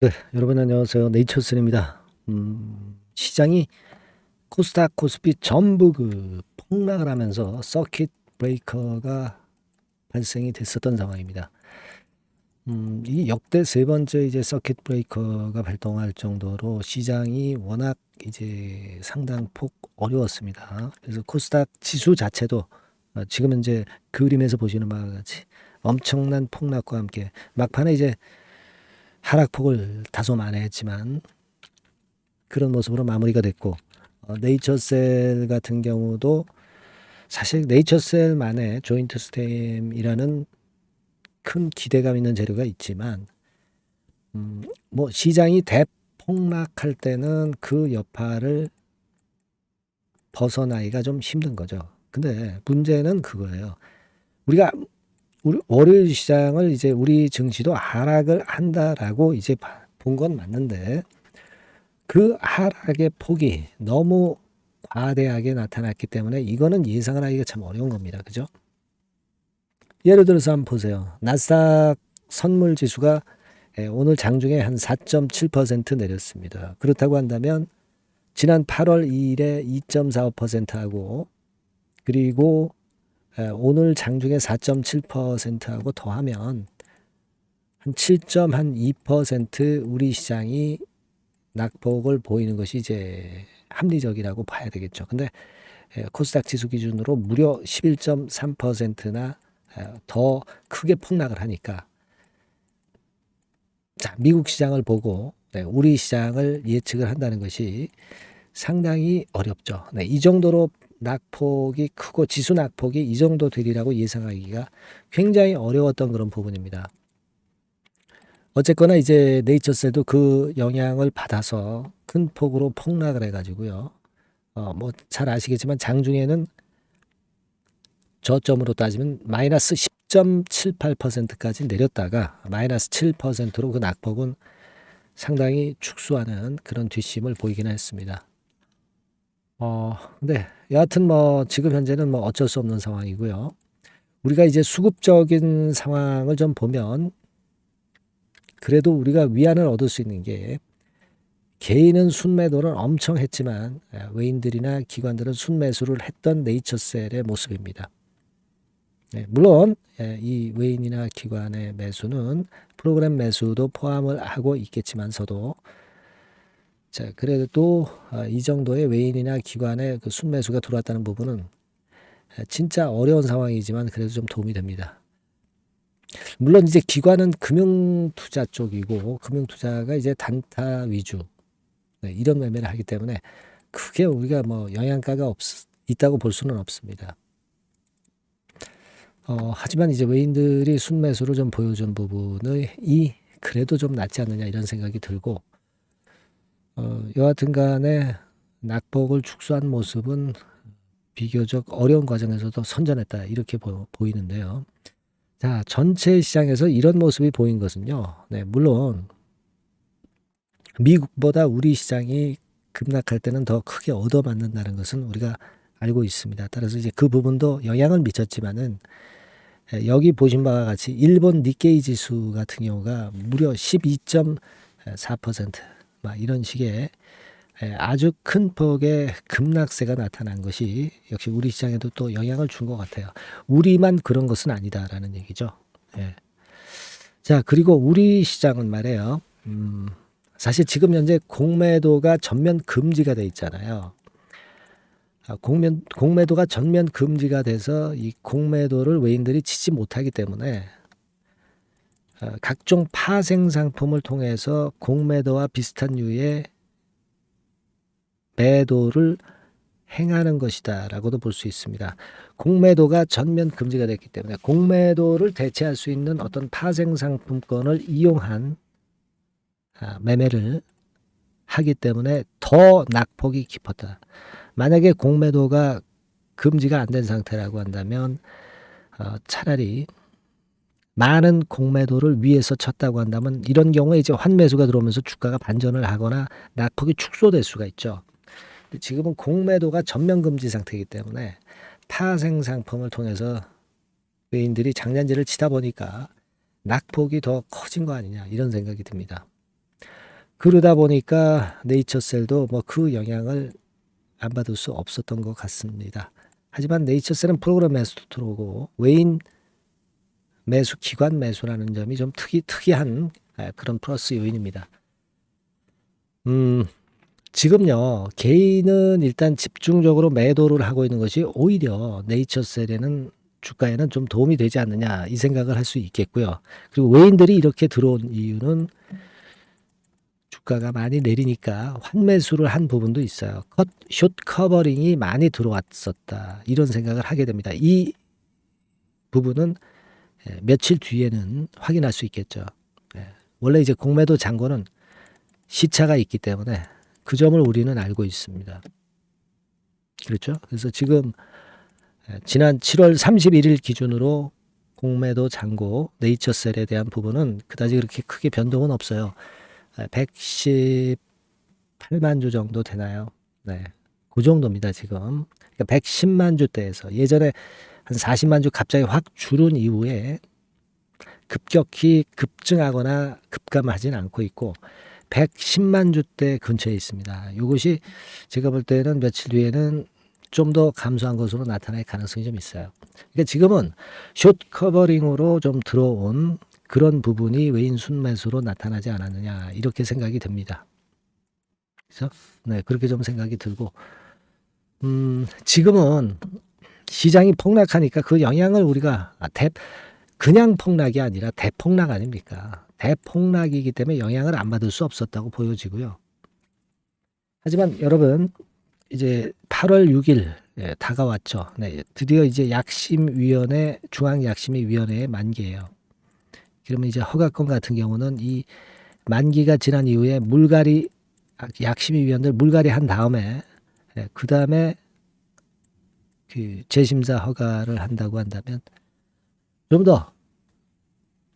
네, 여러분 안녕하세요. 네이처슨입니다. 시장이 코스닥, 코스피 전부 폭락을 하면서 서킷 브레이커가 발생이 됐었던 상황입니다. 이 역대 세 번째 이제 서킷 브레이커가 발동할 정도로 시장이 워낙 이제 상당폭 어려웠습니다. 그래서 코스닥 지수 자체도 지금 현재 그림에서 보시는 바와 같이 엄청난 폭락과 함께 막판에 이제 하락폭을 다소 만회했지만 그런 모습으로 마무리가 됐고, 네이처셀 같은 경우도 사실 네이처셀만의 조인트 스템이라는 큰 기대감 있는 재료가 있지만 뭐 시장이 대폭락할 때는 그 여파를 벗어나기가 좀 힘든 거죠. 근데 문제는 그거예요. 우리가 우리 월요일 시장을 이제 우리 증시도 하락을 한다라고 이제 본 건 맞는데 그 하락의 폭이 너무 과대하게 나타났기 때문에 이거는 예상을 하기가 참 어려운 겁니다. 그죠? 예를 들어서 한번 보세요. 나스닥 선물 지수가 오늘 장중에 한 4.7% 내렸습니다. 그렇다고 한다면 지난 8월 2일에 2.45%하고 그리고 오늘 장중에 4.7%하고 더하면 한 7.2% 우리 시장이 낙폭을 보이는 것이 이제 합리적이라고 봐야 되겠죠. 근데 코스닥 지수 기준으로 무려 11.3%나 더 크게 폭락을 하니까 자, 미국 시장을 보고 우리 시장을 예측을 한다는 것이 상당히 어렵죠. 네, 이 정도로 낙폭이 크고 지수 낙폭이 이 정도 되리라고 예상하기가 굉장히 어려웠던 그런 부분입니다. 어쨌거나 이제 네이처셀도 그 영향을 받아서 큰 폭으로 폭락을 해가지고요. 뭐 잘 아시겠지만 장중에는 저점으로 따지면 마이너스 10.78%까지 내렸다가 마이너스 7%로 그 낙폭은 상당히 축소하는 그런 뒷심을 보이긴 했습니다. 근데 여하튼 뭐 지금 현재는 뭐 어쩔 수 없는 상황이고요. 우리가 이제 수급적인 상황을 좀 보면 그래도 우리가 위안을 얻을 수 있는 게 개인은 순매도를 엄청 했지만 외인들이나 기관들은 순매수를 했던 네이처셀의 모습입니다. 네, 물론 이 외인이나 기관의 매수는 프로그램 매수도 포함을 하고 있겠지만서도 자, 그래도 이 정도의 외인이나 기관의 그 순매수가 들어왔다는 부분은 진짜 어려운 상황이지만 그래도 좀 도움이 됩니다. 물론 이제 기관은 금융투자 쪽이고 금융투자가 이제 단타 위주 이런 매매를 하기 때문에 크게 우리가 뭐 영향가가 있다고 볼 수는 없습니다. 하지만 이제 외인들이 순매수를 좀 보여준 부분이 그래도 좀 낫지 않느냐 이런 생각이 들고, 여하튼 간에 낙폭을 축소한 모습은 비교적 어려운 과정에서도 선전했다 이렇게 보이는데요. 자, 전체 시장에서 이런 모습이 보인 것은요. 네, 물론 미국보다 우리 시장이 급락할 때는 더 크게 얻어맞는다는 것은 우리가 알고 있습니다. 따라서 이제 그 부분도 영향을 미쳤지만은 여기 보신 바와 같이 일본 니케이 지수 같은 경우가 무려 12.4% 막 이런 식의 아주 큰 폭의 급락세가 나타난 것이 역시 우리 시장에도 또 영향을 준 것 같아요. 우리만 그런 것은 아니다라는 얘기죠. 예. 자, 그리고 우리 시장은 말이에요. 사실 지금 현재 공매도가 전면 금지가 돼 있잖아요. 공매도가 전면 금지가 돼서 이 공매도를 외인들이 치지 못하기 때문에 각종 파생 상품을 통해서 공매도와 비슷한 류의 매도를 행하는 것이다라고도 볼 수 있습니다. 공매도가 전면 금지가 됐기 때문에 공매도를 대체할 수 있는 어떤 파생 상품권을 이용한 매매를 하기 때문에 더 낙폭이 깊었다. 만약에 공매도가 금지가 안 된 상태라고 한다면 차라리 많은 공매도를 위에서 쳤다고 한다면 이런 경우에 이제 환매수가 들어오면서 주가가 반전을 하거나 낙폭이 축소될 수가 있죠. 지금은 공매도가 전면 금지 상태이기 때문에 파생 상품을 통해서 외인들이 장난질을 치다 보니까 낙폭이 더 커진 거 아니냐 이런 생각이 듭니다. 그러다 보니까 네이처셀도 뭐 그 영향을 안 받을 수 없었던 것 같습니다. 하지만 네이처셀은 프로그램 매수도 들어오고 외인 매수, 기관 매수라는 점이 좀 특이한 그런 플러스 요인입니다. 지금요, 개인은 일단 집중적으로 매도를 하고 있는 것이 오히려 네이처셀에는 주가에는 좀 도움이 되지 않느냐 이 생각을 할 수 있겠고요. 그리고 외인들이 이렇게 들어온 이유는 주가가 많이 내리니까 환매수를 한 부분도 있어요. 숏 커버링이 많이 들어왔었다 이런 생각을 하게 됩니다. 이 부분은 며칠 뒤에는 확인할 수 있겠죠. 원래 이제 공매도 잔고는 시차가 있기 때문에 그 점을 우리는 알고 있습니다. 그렇죠? 그래서 지금 지난 7월 31일 기준으로 공매도 잔고 네이처셀에 대한 부분은 그다지 그렇게 크게 변동은 없어요. 118만 주 정도 되나요? 네. 그 정도입니다, 지금. 그러니까 110만 주대에서 예전에 한 40만 주 갑자기 확 줄은 이후에 급격히 급증하거나 급감하지는 않고 있고 110만 주대 근처에 있습니다. 이것이 제가 볼 때는 며칠 뒤에는 좀 더 감소한 것으로 나타날 가능성이 좀 있어요. 그러니까 지금은 숏 커버링으로 좀 들어온 그런 부분이 외인 순매수로 나타나지 않았느냐 이렇게 생각이 듭니다. 그래서 네, 그렇게 좀 생각이 들고 지금은 시장이 폭락하니까 그 영향을 우리가 그냥 폭락이 아니라 대폭락 아닙니까? 대폭락이기 때문에 영향을 안 받을 수 없었다고 보여지고요. 하지만 여러분 이제 8월 6일 다가왔죠. 네, 드디어 이제 약심위원회 중앙약심위원회의 만기예요. 그러면 이제 허가권 같은 경우는 이 만기가 지난 이후에 약심위원들 물갈이 한 다음에 그 다음에 그 재심사 허가를 한다고 한다면 좀 더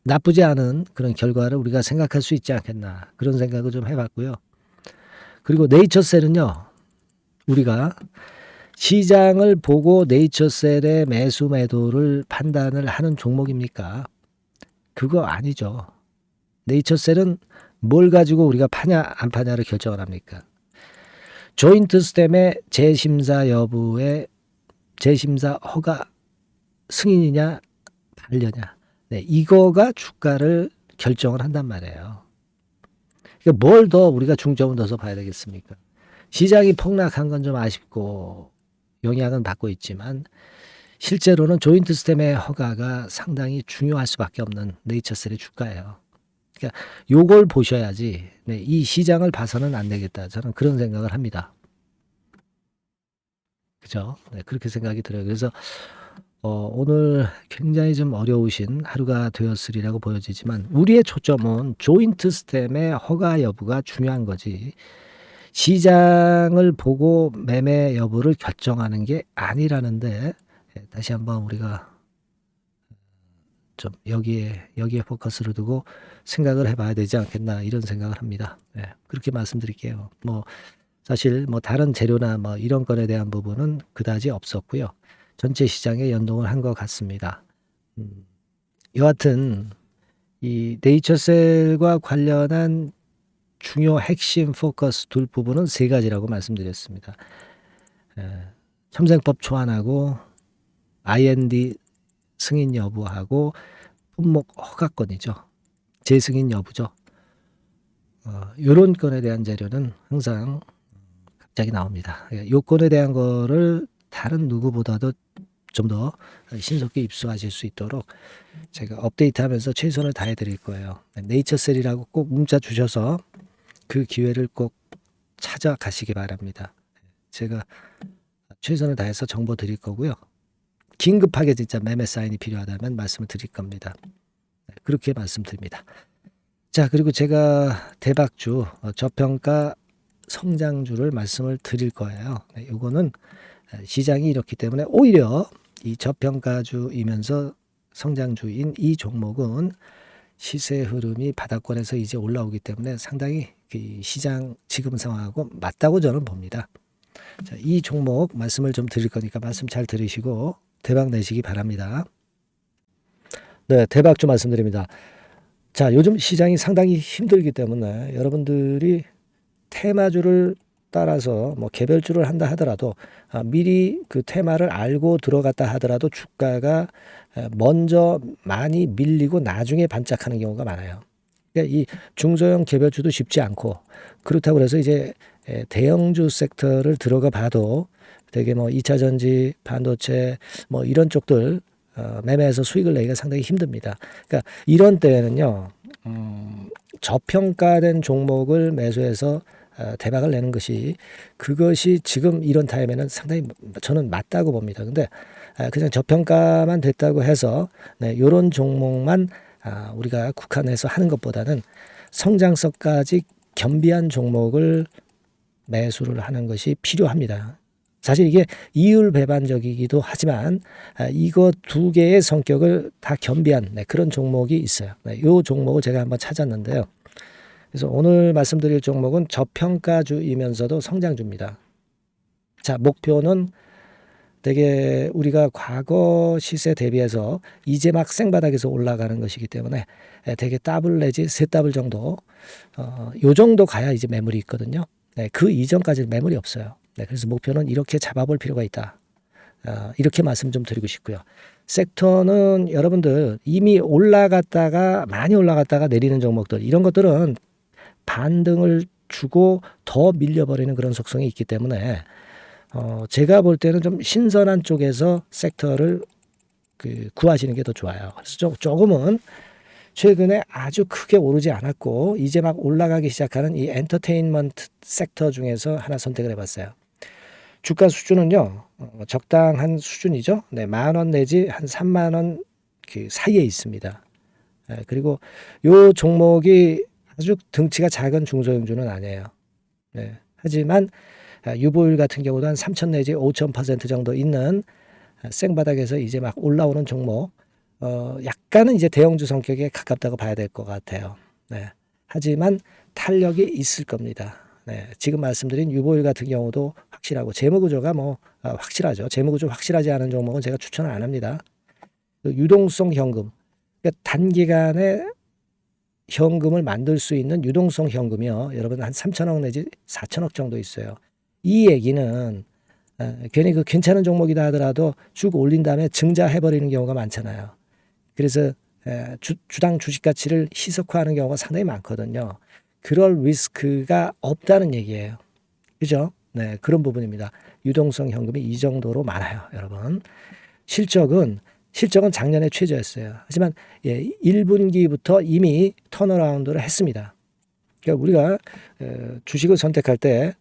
나쁘지 않은 그런 결과를 우리가 생각할 수 있지 않겠나 그런 생각을 좀 해봤고요. 그리고 네이처셀은요. 우리가 시장을 보고 네이처셀의 매수 매도를 판단을 하는 종목입니까? 그거 아니죠. 네이처셀은 뭘 가지고 우리가 파냐 안 파냐를 결정을 합니까? 조인트 스템의 재심사 여부에 재심사 허가 승인이냐 반려냐 네, 이거가 주가를 결정을 한단 말이에요. 그러니까 뭘 더 우리가 중점을 둬서 봐야 되겠습니까? 시장이 폭락한 건 좀 아쉽고 영향은 받고 있지만 실제로는 조인트 스템의 허가가 상당히 중요할 수밖에 없는 네이처셀의 주가예요. 그러니까 요걸 보셔야지 네, 이 시장을 봐서는 안 되겠다. 저는 그런 생각을 합니다. 그죠? 네, 그렇게 생각이 들어요. 그래서 오늘 굉장히 좀 어려우신 하루가 되었으리라고 보여지지만 우리의 초점은 조인트 스템의 허가 여부가 중요한 거지 시장을 보고 매매 여부를 결정하는 게 아니라는데 다시 한번 우리가 좀 여기에 포커스를 두고 생각을 해봐야 되지 않겠나 이런 생각을 합니다. 네, 그렇게 말씀드릴게요. 뭐 사실 뭐 다른 재료나 뭐 이런 건에 대한 부분은 그다지 없었고요. 전체 시장에 연동을 한 것 같습니다. 여하튼 이 네이처셀과 관련한 중요 핵심 포커스 둘 부분은 세 가지라고 말씀드렸습니다. 첨생법 초안하고 IND 승인 여부하고 품목 허가권이죠. 재승인 여부죠. 이런 건에 대한 재료는 항상 갑자기 나옵니다. 요건에 대한 거를 다른 누구보다도 좀 더 신속히 입수하실 수 있도록 제가 업데이트하면서 최선을 다해 드릴 거예요. 네이처셀이라고 꼭 문자 주셔서 그 기회를 꼭 찾아가시기 바랍니다. 제가 최선을 다해서 정보 드릴 거고요. 긴급하게 진짜 매매 사인이 필요하다면 말씀을 드릴 겁니다. 그렇게 말씀드립니다. 자, 그리고 제가 대박주, 저평가 성장주를 말씀을 드릴 거예요. 이거는 시장이 이렇기 때문에 오히려 이 저평가주이면서 성장주인 이 종목은 시세 흐름이 바닥권에서 이제 올라오기 때문에 상당히 시장 지금 상황하고 맞다고 저는 봅니다. 자, 이 종목 말씀을 좀 드릴 거니까 말씀 잘 들으시고 대박 내시기 바랍니다. 네, 대박주 말씀드립니다. 자, 요즘 시장이 상당히 힘들기 때문에 여러분들이 테마주를 따라서 뭐 개별주를 한다 하더라도 미리 그 테마를 알고 들어갔다 하더라도 주가가 먼저 많이 밀리고 나중에 반짝하는 경우가 많아요. 그러니까 이 중소형 개별주도 쉽지 않고 그렇다고 해서 이제 대형주 섹터를 들어가 봐도 되게 뭐 2차 전지, 반도체 뭐 이런 쪽들 매매해서 수익을 내기가 상당히 힘듭니다. 그러니까 이런 때에는요, 저평가된 종목을 매수해서 대박을 내는 것이 그것이 지금 이런 타임에는 상당히 저는 맞다고 봅니다. 근데 그냥 저평가만 됐다고 해서 네, 이런 종목만 우리가 국한해서 하는 것보다는 성장성까지 겸비한 종목을 매수를 하는 것이 필요합니다. 사실 이게 이율배반적이기도 하지만 이거 두 개의 성격을 다 겸비한 그런 종목이 있어요. 이 종목을 제가 한번 찾았는데요. 그래서 오늘 말씀드릴 종목은 저평가주이면서도 성장주입니다. 자, 목표는 되게 우리가 과거 시세 대비해서 이제 막 생바닥에서 올라가는 것이기 때문에 되게 더블 내지 세 더블 정도 요 정도 가야 이제 매물이 있거든요. 그 이전까지는 매물이 없어요. 그래서 목표는 이렇게 잡아볼 필요가 있다. 이렇게 말씀 좀 드리고 싶고요. 섹터는 여러분들 이미 올라갔다가 많이 올라갔다가 내리는 종목들 이런 것들은 반등을 주고 더 밀려버리는 그런 속성이 있기 때문에 제가 볼 때는 좀 신선한 쪽에서 섹터를 구하시는 게 더 좋아요. 그래서 조금은 최근에 아주 크게 오르지 않았고 이제 막 올라가기 시작하는 이 엔터테인먼트 섹터 중에서 하나 선택을 해봤어요. 주가 수준은요 적당한 수준이죠. 네, 10,000원 내지 한 30,000원 그 사이에 있습니다. 그리고 요 종목이 아주 덩치가 작은 중소형주는 아니에요. 네, 하지만 유보율 같은 경우도 한 3,000 내지 5,000% 정도 있는 생바닥에서 이제 막 올라오는 종목, 약간은 이제 대형주 성격에 가깝다고 봐야 될 것 같아요. 네. 하지만 탄력이 있을 겁니다. 네. 지금 말씀드린 유보율 같은 경우도 확실하고 재무구조가 뭐 확실하죠. 재무구조 확실하지 않은 종목은 제가 추천을 안 합니다. 유동성 현금, 그러니까 단기간에 현금을 만들 수 있는 유동성 현금이요. 여러분 한 3,000억 내지 4,000억 정도 있어요. 이 얘기는 괜히 그 괜찮은 종목이다 하더라도 쭉 올린 다음에 증자해버리는 경우가 많잖아요. 그래서 주당 주식 가치를 희석화하는 경우가 상당히 많거든요. 그럴 리스크가 없다는 얘기예요. 그죠? 네, 그런 부분입니다. 유동성 현금이 이 정도로 많아요, 여러분. 실적은 작년에 최저였어요. 하지만 1분기부터 이미 턴어라운드를 했습니다. 그러니까 우리가 주식을 선택할 때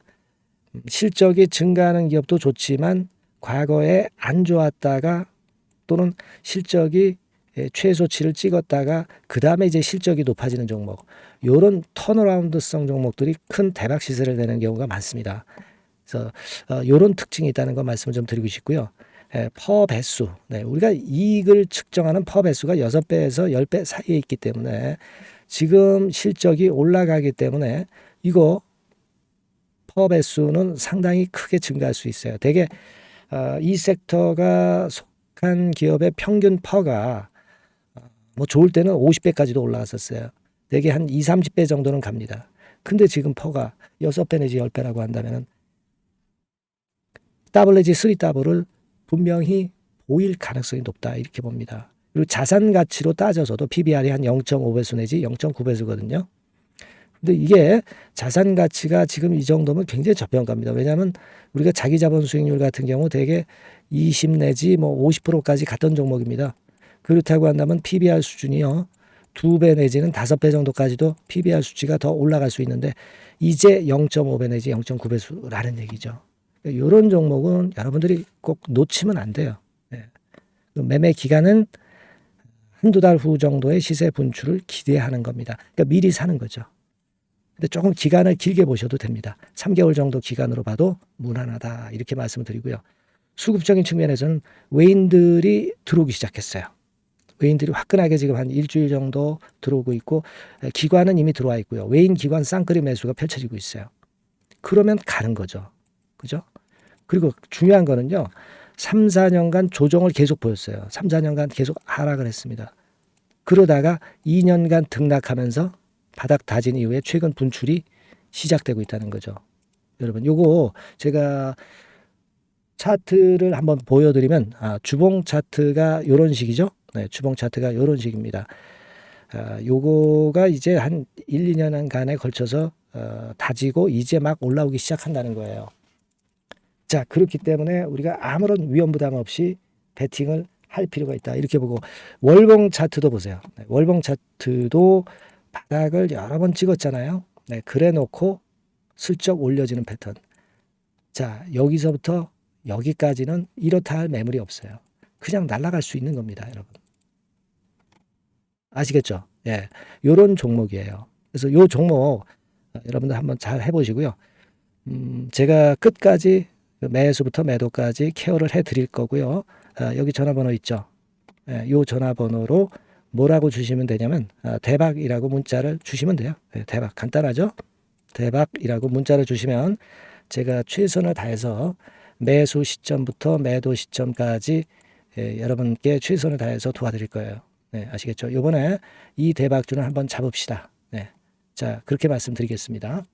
실적이 증가하는 기업도 좋지만 과거에 안 좋았다가 또는 실적이 최소치를 찍었다가 그 다음에 이제 실적이 높아지는 종목, 이런 턴어라운드성 종목들이 큰 대박 시세를 내는 경우가 많습니다. 그래서 이런 특징이 있다는 거 말씀을 좀 드리고 싶고요. 퍼 배수, 우리가 이익을 측정하는 퍼 배수가 6배에서 10배 사이에 있기 때문에 지금 실적이 올라가기 때문에 이거 퍼 배수는 상당히 크게 증가할 수 있어요. 대개 이 섹터가 속한 기업의 평균 퍼가 뭐 좋을 때는 50배까지도 올라갔었어요. 대개 한 2, 30배 정도는 갑니다. 근데 지금 퍼가 6배 내지 10배라고 한다면 더블 내지 3더블을 분명히 보일 가능성이 높다 이렇게 봅니다. 그리고 자산 가치로 따져서도 PBR이 한 0.5배수 내지 0.9배수거든요. 근데 이게 자산 가치가 지금 이 정도면 굉장히 저평가입니다. 왜냐하면 우리가 자기 자본 수익률 같은 경우 대개 20 내지 뭐 50%까지 갔던 종목입니다. 그렇다고 한다면 PBR 수준이요 2배 내지는 5배 정도까지도 PBR 수치가 더 올라갈 수 있는데 이제 0.5배 내지 0.9배수라는 얘기죠. 이런 종목은 여러분들이 꼭 놓치면 안 돼요. 매매 기간은 한두 달 후 정도의 시세 분출을 기대하는 겁니다. 그러니까 미리 사는 거죠. 근데 조금 기간을 길게 보셔도 됩니다. 3개월 정도 기간으로 봐도 무난하다 이렇게 말씀을 드리고요. 수급적인 측면에서는 외인들이 들어오기 시작했어요. 외인들이 화끈하게 지금 한 일주일 정도 들어오고 있고 기관은 이미 들어와 있고요. 외인 기관 쌍끌이 매수가 펼쳐지고 있어요. 그러면 가는 거죠. 그죠? 그리고 중요한 거는요. 3, 4년간 조정을 계속 보였어요. 3, 4년간 계속 하락을 했습니다. 그러다가 2년간 등락하면서 바닥 다진 이후에 최근 분출이 시작되고 있다는 거죠. 여러분, 요거 제가 차트를 한번 보여드리면, 주봉 차트가 요런 식이죠. 네, 주봉 차트가 요런 식입니다. 요거가 이제 한 1, 2년간에 걸쳐서 다지고 이제 막 올라오기 시작한다는 거예요. 자, 그렇기 때문에 우리가 아무런 위험 부담 없이 베팅을 할 필요가 있다. 이렇게 보고, 월봉 차트도 보세요. 네, 월봉 차트도 바닥을 여러 번 찍었잖아요. 네, 그래 놓고 슬쩍 올려지는 패턴. 자, 여기서부터 여기까지는 이렇다 할 매물이 없어요. 그냥 날아갈 수 있는 겁니다, 여러분. 아시겠죠? 예. 요런 종목이에요. 그래서 요 종목 여러분들 한번 잘 해보시고요. 제가 끝까지 매수부터 매도까지 케어를 해 드릴 거고요. 여기 전화번호 있죠? 예, 요 전화번호로 뭐라고 주시면 되냐면, 대박이라고 문자를 주시면 돼요. 예, 대박. 간단하죠? 대박이라고 문자를 주시면 제가 최선을 다해서 매수 시점부터 매도 시점까지 여러분께 최선을 다해서 도와드릴 거예요. 네, 아시겠죠? 이번에 이 대박주는 한번 잡읍시다. 네. 자, 그렇게 말씀드리겠습니다.